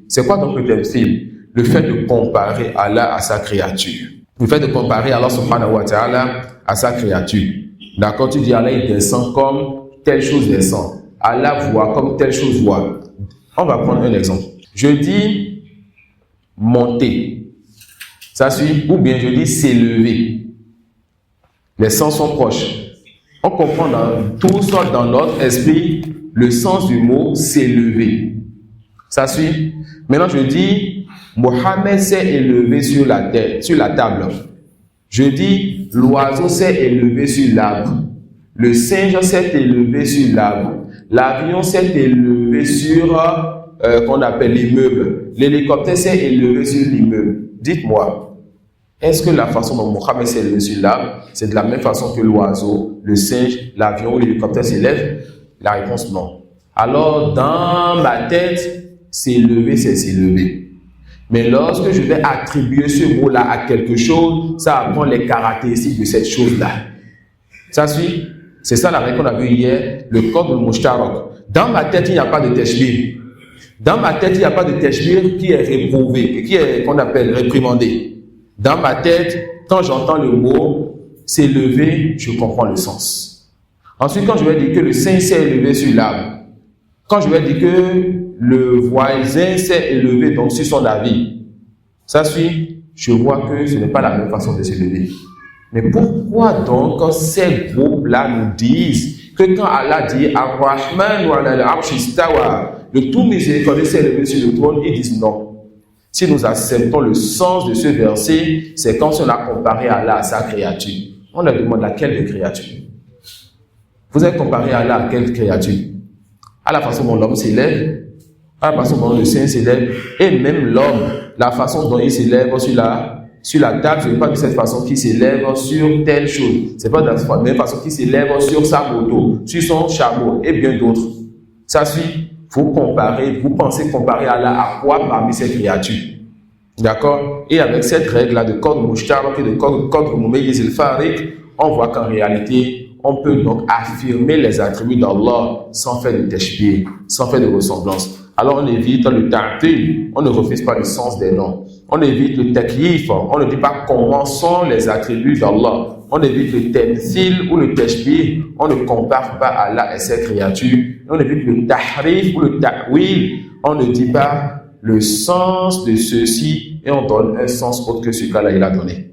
C'est quoi donc le tamthil? Le fait de comparer Allah à sa créature. Le fait de comparer Allah subhanahu wa ta'ala à sa créature. D'accord, tu dis Allah il descend comme telle chose descend. Allah voit comme telle chose voit. On va prendre un exemple. Je dis monter. Ça suit. Ou bien je dis s'élever. Les sens sont proches. On comprend tout ça dans notre esprit le sens du mot s'élever. Ça suit. Maintenant je dis Mohammed s'est élevé sur la terre, sur la table. Je dis l'oiseau s'est élevé sur l'arbre. Le singe s'est élevé sur l'arbre. L'avion s'est élevé sur qu'on appelle l'immeuble. L'hélicoptère s'est élevé sur l'immeuble. Dites-moi, est-ce que la façon dont Mohammed s'est élevé sur l'arbre, c'est de la même façon que l'oiseau, le singe, l'avion ou l'hélicoptère s'élève? La réponse non. Alors, dans ma tête, s'élever, c'est s'élever. Mais lorsque je vais attribuer ce mot-là à quelque chose, ça apprend les caractéristiques de cette chose-là. Ça suit? C'est ça la règle qu'on a vue hier, le code de Mushtarak. Dans ma tête, il n'y a pas de tashbih. Dans ma tête, il n'y a pas de tashbih qui est réprouvé, qui est, qu'on appelle réprimandé. Dans ma tête, quand j'entends le mot s'élever, je comprends le sens. Ensuite, quand je vais dire que le singe s'est élevé sur l'arbre, quand je vais dire que le voisin s'est élevé donc sur son avis, ça suit, je vois que ce n'est pas la même façon de s'élever. Mais pourquoi donc ces groupes-là nous disent que quand Allah dit Ar-Rahman wa al-Arsh istawa, le tout miséricordieux s'est élevé sur le trône, ils disent non. Si nous acceptons le sens de ce verset, c'est comme si on a comparé Allah à sa créature. On leur demande laquelle des créatures? Vous avez comparé Allah à quelle créature? À la façon dont l'homme s'élève, à la façon dont le saint s'élève, et même l'homme, la façon dont il s'élève sur la table, ce n'est pas de cette façon qu'il s'élève sur telle chose. Ce n'est pas de la même façon qu'il s'élève sur sa moto, sur son chameau et bien d'autres. Ça suit. Vous pensez comparer Allah à quoi parmi ces créatures? D'accord? Et avec cette règle-là de code Mushtarak et de code Mumayyiz al-Fariq, on voit qu'en réalité, on peut donc affirmer les attributs d'Allah sans faire de tashbih, sans faire de ressemblance. Alors on évite le ta'til, on ne refuse pas le sens des noms. On évite le takyif, on ne dit pas comment sont les attributs d'Allah. On évite le tamthil ou le tashbih, on ne compare pas Allah et ses créatures. On évite le tahrif ou le ta'wil, on ne dit pas le sens de ceci et on donne un sens autre que ce qu'Allah il a donné.